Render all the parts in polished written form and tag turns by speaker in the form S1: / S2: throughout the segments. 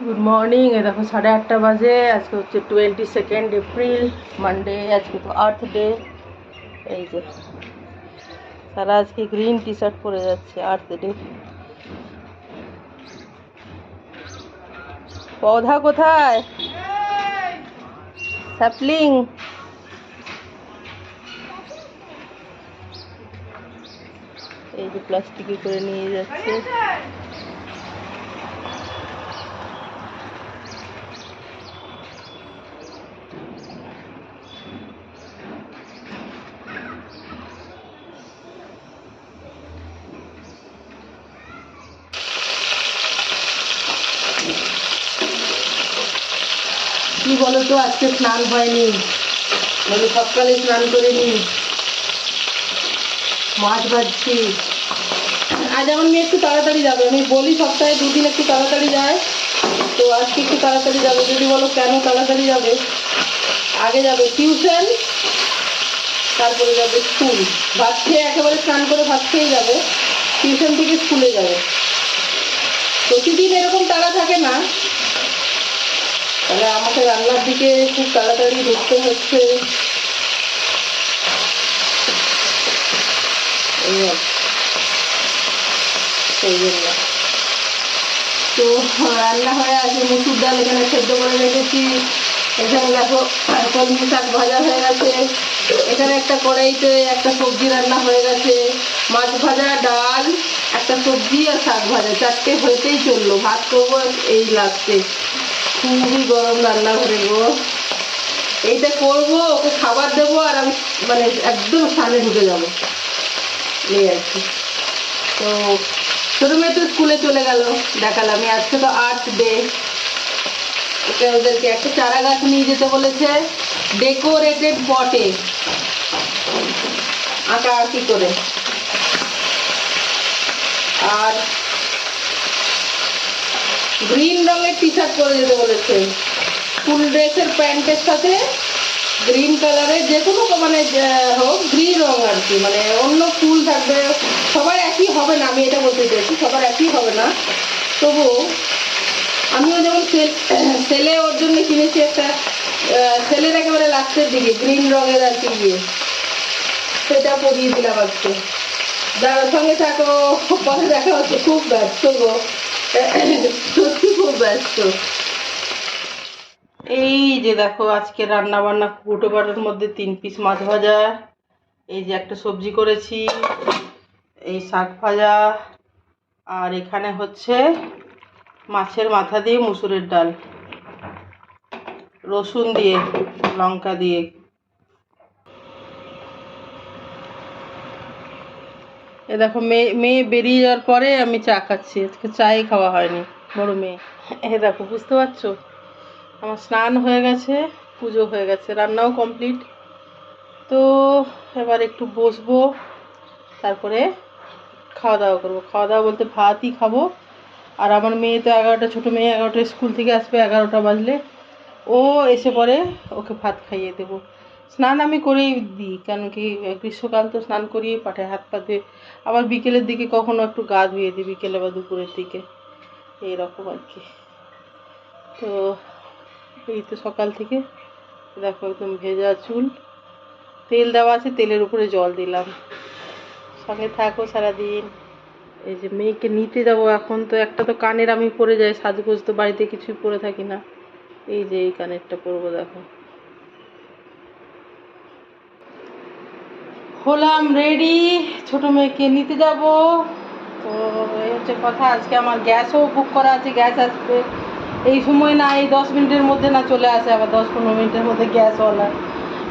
S1: Good morning. এ দেখো 8:30 বাজে। আজকে হচ্ছে 22 এপ্রিল, মানডে। আজকে তো আর্থ ডে। এই যে সারা আজকে গ্রিন টি শার্ট পরে যাচ্ছে, আর্থ ডে। পৌধা কোথায়? স্যাপলিং। এই যে প্লাস্টিকে করে নিয়ে যাচ্ছে। কি বলো তো, আজকে স্নান হয়নি, মানে সকালে স্নান করে নি, মাছ ভাজছি। আজ আমার মেয়ে একটু তাড়াতাড়ি যাবে, আমি বলি সপ্তাহে 2 দিন একটু তাড়াতাড়ি যায়, তো আজকে একটু তাড়াতাড়ি যাবে। যদি বলো কেন তাড়াতাড়ি যাবে, আগে যাবে টিউশন, তারপরে যাবে স্কুল। ভাত খেয়ে একেবারে স্নান করে ভাত খেয়ে যাবে, টিউশন থেকে স্কুলে যাবে। প্রতিদিন এরকম তাড়া থাকে না, তাহলে আমাকে রান্নার দিকে খুব তাড়াতাড়ি ঢুকতে হচ্ছে। সেই জন্য তো রান্না হয়ে আছে। মুসুর ডাল এখানে সেদ্ধ করে রেখেছি। এখানে দেখো কলমি শাক ভাজা হয়ে গেছে। এখানে একটা কড়াইতে একটা সবজি রান্না হয়ে গেছে। মাছ ভাজা, ডাল, একটা সবজি আর শাক ভাজা, 4টে হয়েতেই চললো। ভাত করবো এই লাগছে। খুবই গরম রান্নাঘরে গো। এইটা করবো, ওকে খাবার দেবো, আর আমি মানে একদম স্নানে ঢুকে যাবো, এই আর কি। তো ছোটো মেয়ে তো স্কুলে চলে গেল, দেখালাম। আজকে তো আর্থ ডে। ওকে ওদেরকে একটা চারা গাছ নিয়ে যেতে বলেছে, ডেকোরেটেড পটে আঁকা আঁকি করে। আর গ্রিন রঙের টি শার্ট পরে যেতে বলেছে। ফুল ড্রেসের প্যান্টের সাথে গ্রিন কালারের যে কোনো মানে হোক, গ্রিন রঙ আর কি, মানে অন্য ফুল থাকবে। সবার একই হবে না, আমি এটা বলতে চাইছি, সবার একই হবে না। তবু আমিও যেমন সেলে ওর জন্য কিনেছি একটা, সেলের একেবারে লাস্টের দিকে গ্রিন রঙের আর কি গিয়ে, সেটা পরিয়ে দিলাম আজকে। যার সঙ্গে থাকো, পরে দেখা হচ্ছে। খুব ব্যস্ত গো, সত্যি খুব ব্যস্ত। এই যে দেখো আজকে রান্না বান্না, কুটো বাটার মধ্যে 3 পিস মাছ ভাজা, এই যে একটা সবজি করেছি, এই শাক ভাজা, আর এখানে হচ্ছে মাছের মাথা দিয়ে মুসুরের ডাল, রসুন দিয়ে, লঙ্কা দিয়ে। এ দেখো মেয়ে বেরিয়ে যাওয়ার পরে আমি চা খাচ্ছি। আজকে চাই খাওয়া হয়নি, বড় মেয়ে। এ দেখো, বুঝতে পারছো, আমার স্নান হয়ে গেছে, পুজো হয়ে গেছে, রান্নাও কমপ্লিট। তো এবার একটু বসবো, তারপরে খাওয়া দাওয়া করবো। খাওয়া দাওয়া বলতে ভাতই খাবো। আর আমার মেয়ে তো 11টা, ছোটো মেয়ে 11টায় স্কুল থেকে আসবে, 11টা বাজলে ও এসে পরে ওকে ভাত খাইয়ে দেবো। স্নান আমি করেই দিই, কেন কি গ্রীষ্মকাল তো স্নান করিয়ে পাঠাই, হাত পা ধুয়ে। আবার বিকেলের দিকে কখনো একটু গা ধুয়ে দিই, বিকেলে বা দুপুরের দিকে, এইরকম আর কি। তো এই তো সকাল থেকে দেখো একদম ভেজা চুল, তেল দেওয়া আছে, তেলের উপরে জল দিলাম। সঙ্গে থাকো সারাদিন। এই যে মেয়েকে নিতে যাবো এখন। তো একটা তো কানের আমি পরে যাই, সাজগোজ তো বাড়িতে কিছুই পরে থাকি না। এই যে এই কানেরটা পরবো, দেখো। হলাম রেডি, ছোট মেয়েকে নিতে যাব। তো এই হচ্ছে কথা। আজকে আমার গ্যাসও বুক করা আছে, গ্যাস আসবে এই সময় না, এই 10 মিনিটের মধ্যে না চলে আসে, আবার 10-15 মিনিটের মধ্যে গ্যাসওয়ালা।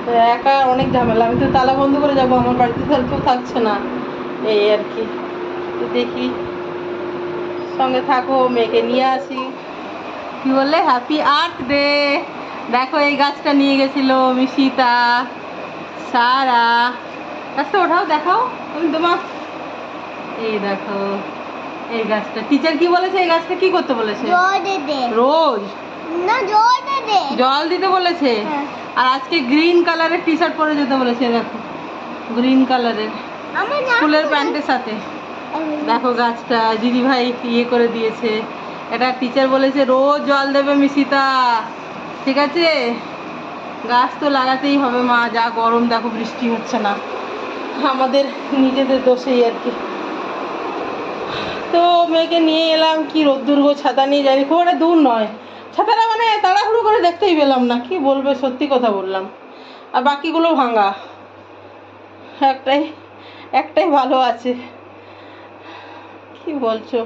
S1: তো একা অনেক ঝামেলা। আমি তো তালা বন্ধ করে যাবো, আমার বাড়িতে তো আর কেউ থাকছে না, এই আর কি। তো দেখি, সঙ্গে থাকো, মেয়েকে নিয়ে আসি। কি বললে? Happy earth day. দেখো এই গাছটা নিয়ে গেছিল মিশিতা, সারা। গাছটা ওঠাও, দেখাও তুমি তোমার। এই দেখো এই গাছটা, টিচার কি বলেছে, এই গাছটা কি করতে বলেছে? রোজ না, জল দিতে বলেছে। আর আজকে গ্রিন কালারের টি শার্ট পরে যেতে বলেছে। দেখো গ্রিন কালারের স্কুলের প্যান্টের সাথে। দেখো গাছটা দিদি ভাই ইয়ে করে দিয়েছে, এটা টিচার বলেছে রোজ জল দেবে মিশিতা, ঠিক আছে? গাছ তো লাগাতেই হবে মা, যা গরম দেখো, বৃষ্টি হচ্ছে না, আমাদের নিজেদের দোষেই আর কি। তো মেয়েকে নিয়ে এলাম, কি রোদ্দুর গো, ছাতা নিয়ে যাইনি, খুব একটা দূর নয়, ছাতাটা মানে তাড়াহুড়ো করে দেখতেই পেলাম না, কি বলবে, সত্যি কথা বললাম। আর বাকিগুলো ভাঙা, একটাই একটাই ভালো আছে, কি বলছো?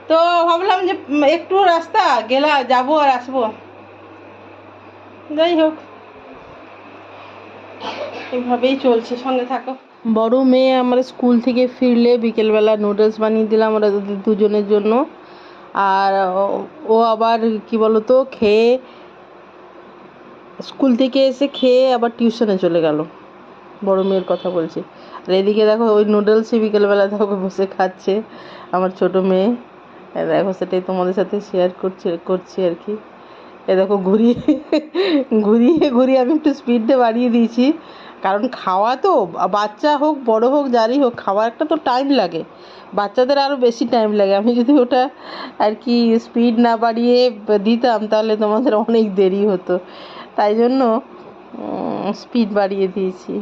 S1: তো ভাবলাম যে একটু রাস্তা যাবো আর আসবো, যাই হোক এভাবেই চলছে, সঙ্গে থাকো। বড় মেয়ে আমার স্কুল থেকে ফিরলে বিকেলবেলা নুডলস বানিয়ে দিলাম ওরা দুজনের জন্য। আর ও আবার কি বলতো, খেয়ে স্কুল থেকে এসে খেয়ে আবার টিউশনে চলে গেল, বড় মেয়ের কথা বলছি। আর এদিকে দেখো ওই নুডলসই বিকেলবেলা দেখো বসে খাচ্ছে আমার ছোট মেয়ে, দেখো সেটাই তোমাদের সাথে শেয়ার করছি আর কি। এ দেখো ঘুরিয়ে ঘুরিয়ে ঘুরিয়ে আমি একটু স্পিডটা বাড়িয়ে দিয়েছি, কারণ খাওয়া তো, বাচ্চা হোক বড় হোক যারই হোক, খাওয়ার একটা তো টাইম লাগে, বাচ্চাদের আরও বেশি টাইম লাগে। আমি যদি ওটা আর কি স্পিড না বাড়িয়ে দিতাম তাহলে তোমাদের অনেক দেরি হতো, তাই জন্য স্পিড বাড়িয়ে দিয়েছি।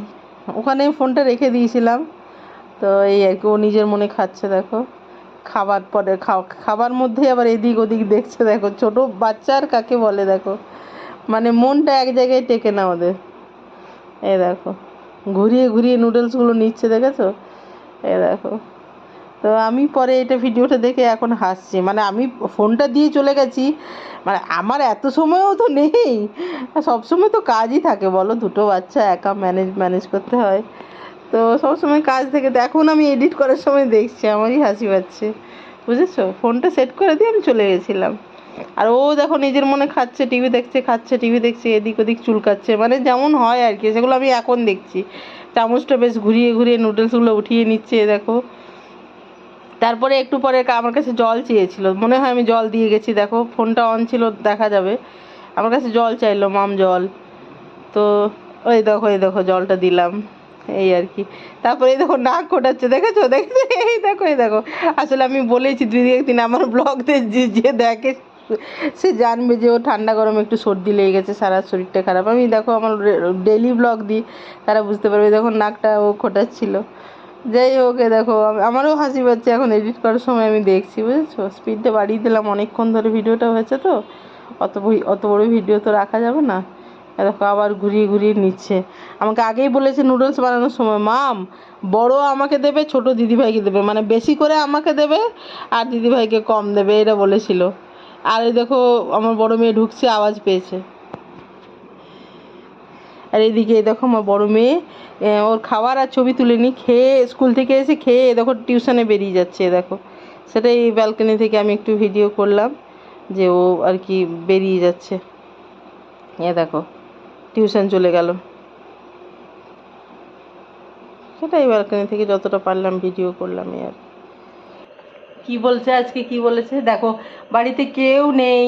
S1: ওখানে ফোনটা রেখে দিয়েছিলাম, তো এই আর কি ও নিজের মনে খাচ্ছে দেখো। খাবার পরে খাবার মধ্যে আবার এদিক ওদিক দেখছে দেখো, ছোট বাচ্চা আর কাকে বলে দেখো, মানে মনটা এক জায়গায় টেকে না ওদের। এই দেখো ঘুরিয়ে ঘুরিয়ে নুডলসগুলো নিচ্ছে, দেখেছো? এই দেখো। তো আমি পরে এটা ভিডিওটা দেখে এখন হাসছি, মানে আমি ফোনটা দিয়ে চলে গেছি, মানে আমার এত সময়ও তো নেই, সবসময় তো কাজই থাকে বলো, দুটো বাচ্চা একা ম্যানেজ করতে হয়, তো সবসময় কাজ থেকে, তো এখন আমি এডিট করার সময় দেখছি, আমারই হাসি পাচ্ছে, বুঝেছো? ফোনটা সেট করে দিয়ে আমি চলে গেছিলাম। আর ও দেখো নিজের মনে খাচ্ছে, টিভি দেখছে, এদিক ওদিক চুলকাচ্ছে, মানে যেমন হয় আর কি, সেগুলো আমি এখন দেখছি। চামচটা বেশ ঘুরিয়ে ঘুরিয়ে নুডলসগুলো উঠিয়ে নিচ্ছে দেখো। তারপরে একটু পরে আমার কাছে জল চেয়েছিল, মনে হয় আমি জল দিয়ে গেছি, দেখো ফোনটা অন ছিল দেখা যাবে, আমার কাছে জল চাইলো, মাম জল, তো এই দেখো জলটা দিলাম, এই আর কি। তারপরে এই দেখো নাক কোটাচ্ছে, দেখেছো? এই দেখো আসলে আমি বলেছি দুই একদিন আমার ব্লগতে যে দেখে সে জানবে যে ও ঠান্ডা গরম একটু সর্দি লেগে গেছে, সারা শরীরটা খারাপ। আমি দেখো আমার ডেইলি ব্লগ দিই, তারা বুঝতে পারবে, দেখো নাকটা ও খোটাচ্ছিল। যাই হোক, দেখো আমারও হাসি পাচ্ছে এখন এডিট করার সময়, আমি দেখছি, বুঝেছো? স্পিডটা বাড়িয়ে দিলাম, অনেকক্ষণ ধরে ভিডিওটা হয়েছে তো, অত বড় ভিডিও তো রাখা যাবে না। দেখো আবার ঘুরিয়ে ঘুরিয়ে নিচ্ছে, আমাকে আগেই বলেছে নুডলস বানানোর সময়, মাম বড় আমাকে দেবে, ছোট দিদিভাইকে দেবে, মানে বেশি করে আমাকে দেবে আর দিদিভাইকে কম দেবে, এটা বলেছিল। আর এই দেখো আমার বড় মেয়ে ঢুকছে, আওয়াজ পেয়েছে। আর এইদিকে দেখো আমার বড় মেয়ে ওর খাবার আর ছবি তুলে নি, খেয়ে স্কুল থেকে এসে খেয়ে দেখো টিউশনে বেরিয়ে যাচ্ছে, দেখো সেটাই এই ব্যালকনি থেকে আমি একটু ভিডিও করলাম, যে ও আর কি বেরিয়ে যাচ্ছে, দেখো টিউশন চলে গেল, সেটাই ব্যালকনি থেকে যতটা পারলাম ভিডিও করলাম। আর কি বলছে আজকে, কি বলেছে দেখো, বাড়িতে কেউ নেই,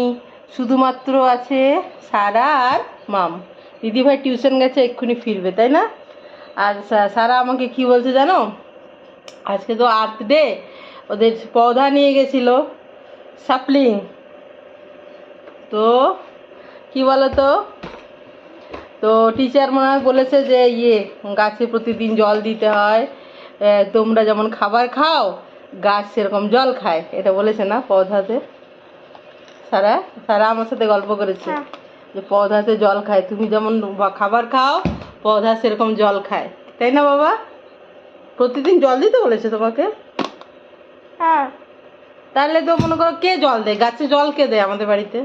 S1: শুধুমাত্র আছে সারা আর মাম, দিদিভাই টিউশন গেছে, এক্ষুনি ফিরবে, তাই না? আর সারা আমাকে কি বলছে জানো, আজকে তো আর্থ ডে, ওদের পৌধা নিয়ে গেছিলো সাপলিং, তো কি বলো তো, তো টিচার মনে হয় বলেছে যে গাছে প্রতিদিন জল দিতে হয়, তোমরা যেমন খাবার খাও গাছ সেরকম জল খায়, এটা বলেছে না পৌধাতে? সারা সারা আমার সাথে গল্প করেছে যে পৌধাতে জল খায়, তুমি যেমন খাবার খাও পৌধা সেরকম জল খায়, তাই না বাবা? প্রতিদিন জল দিতে বলেছে তোমাকে? হ্যাঁ। তাহলে তো মনে করো কে জল দেয় গাছে, জল কে দেয় আমাদের বাড়িতে?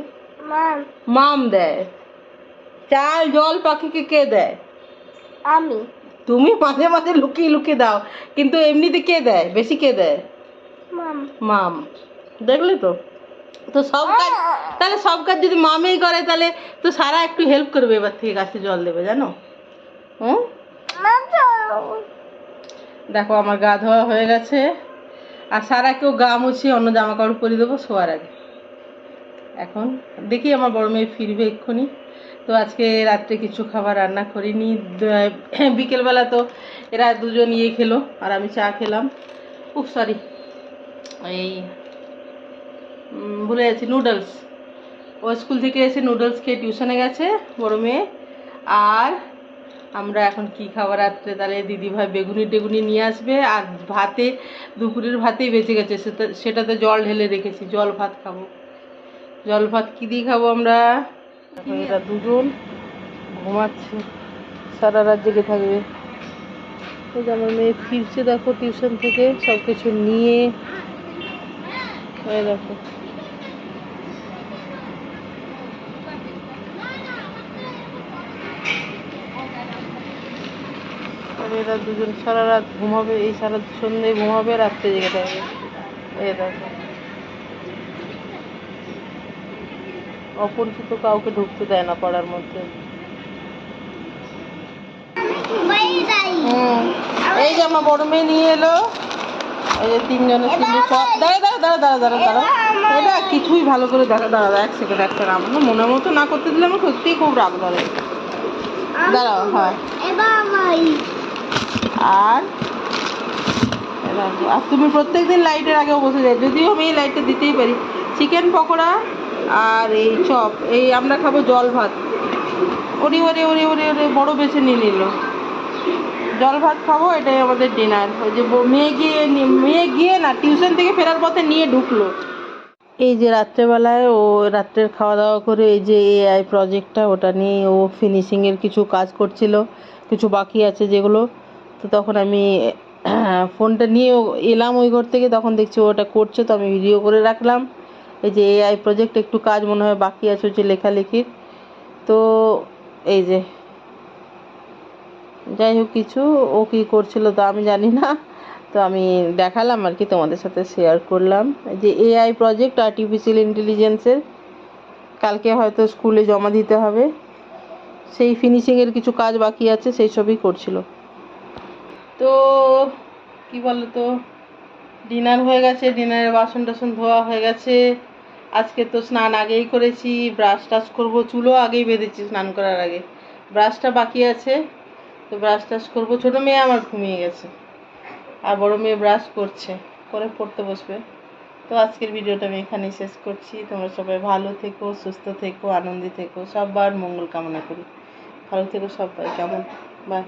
S1: মাম দেয়। চাল জল পাখিকে কে দেয়? আমি। তুমি মাঝে মাঝে লুকিয়ে লুকিয়ে দাও, কিন্তু এমনিতে কে দেয় বেশি, কে দেয়? মাম। দেখলে তো, তো সব কাজ, তাহলে সব কাজ যদি মামেই করে, তাহলে তো সারা একটু হেল্প করবে এবার থেকে, গাছে জল দেবে, জানো? হুম। দেখো আমার গা ধোয়া হয়ে গেছে, আর সারাকেও গা মুছিয়ে অন্য জামা কাপড় পরিয়ে দেবো শোয়ার আগে। এখন দেখি আমার বড় মেয়ে ফিরবে এক্ষুনি, তো আজকে রাত্রে কিছু খাবার রান্না করিনি, বিকেলবেলা তো এরা দুজন খেলো আর আমি চা খেলাম, সরি এই ভুলে যাচ্ছি, নুডলস। ও স্কুল থেকে এসে নুডলস খেয়ে টিউশনে গেছে বড় মেয়ে। আর আমরা এখন কি খাবার রাত্রে, তাহলে দিদিভাই বেগুনি টেগুনি নিয়ে আসবে। আর ভাতে, দুপুরের ভাতেই বেঁচে গেছে, সেটাতে জল ঢেলে রেখেছি, জল ভাত খাবো। জল ভাত কী দিয়ে খাবো আমরা? এরা দুজন ঘুমাচ্ছে, সারা রাত জেগে থাকবে। এই যে আমার মেয়ে ফিরছে দেখো টিউশন থেকে সব কিছু নিয়ে। এই দেখো আর এরা দুজন সারা রাত ঘুমাবে, এই সারা সন্ধ্যে ঘুমাবে, রাত্রে জেগে থাকবে। এই দেখো অপরিচিত কাউকে ঢুকতে দেয় না পাড়ার মধ্যে। এই যে আমার বড় মেয়ে নিয়ে এলো, এই যে তিনজনের তিনজন সব। দাঁড়া এটা কিছুই ভালো করে দাঁড়া এক সেকেন্ড একটা আমার মনের মতো না করতে দিলে আমার সত্যিই খুব রাগ ধরে। দাঁড়াও, হ্যাঁ। আর আর তুমি প্রত্যেকদিন লাইটের আগেও বসে যাই, যদিও আমি এই লাইটটা দিতেই পারি। চিকেন পকোড়া আর এই চপ, এই আমরা খাবো জল ভাত। ওরে ওরে ওরে ওরে ওরে বড় বেছে নিয়ে নিল। জল ভাত খাবো, এটাই আমাদের ডিনার। ওই যে মেয়ে গিয়ে না টিউশন থেকে ফেরার পথে নিয়ে ঢুকলো। এই যে রাত্রেবেলায় ও রাত্রের খাওয়া দাওয়া করে এই যে এআই প্রজেক্টটা, ওটা নিয়ে ও ফিনিশিংয়ের কিছু কাজ করছিল, কিছু বাকি আছে যেগুলো। তো তখন আমি ফোনটা নিয়ে এলাম ওই ঘর থেকে, তখন দেখছি ওটা করছে, তো আমি ভিডিও করে রাখলাম। এই যে এআই প্রজেক্ট একটু কাজ মনে হয় বাকি আছে হচ্ছে লেখালেখির। তো এই যে যাই হোক কিছু ও কী করছিল তো আমি জানি না, তো আমি দেখালাম আর কি, তোমাদের সাথে শেয়ার করলাম। যে এআই প্রজেক্ট আর্টিফিশিয়াল ইন্টেলিজেন্সের, কালকে হয়তো স্কুলে জমা দিতে হবে, সেই ফিনিশিংয়ের কিছু কাজ বাকি আছে, সেই সবই করছিল। তো কি বলো তো, ডিনার হয়ে গেছে, ডিনারের বাসন টাসন ধোয়া হয়ে গেছে। আজকে তো স্নান আগেই করেছি, ব্রাশ টাশ করবো, চুলও আগেই বেঁধেছি স্নান করার আগে, ব্রাশটা বাকি আছে। তো ব্রাশ টাশ করবো। ছোটো মেয়ে আমার ঘুমিয়ে গেছে, আর বড় মেয়ে ব্রাশ করছে, করে পড়তে বসবে। তো আজকের ভিডিওটা আমি এখানেই শেষ করছি। তোমরা সবাই ভালো থেকো, সুস্থ থেকো, আনন্দে থেকো, সবার মঙ্গল কামনা করি। ভালো থেকো সবাই, কেমন? বাই।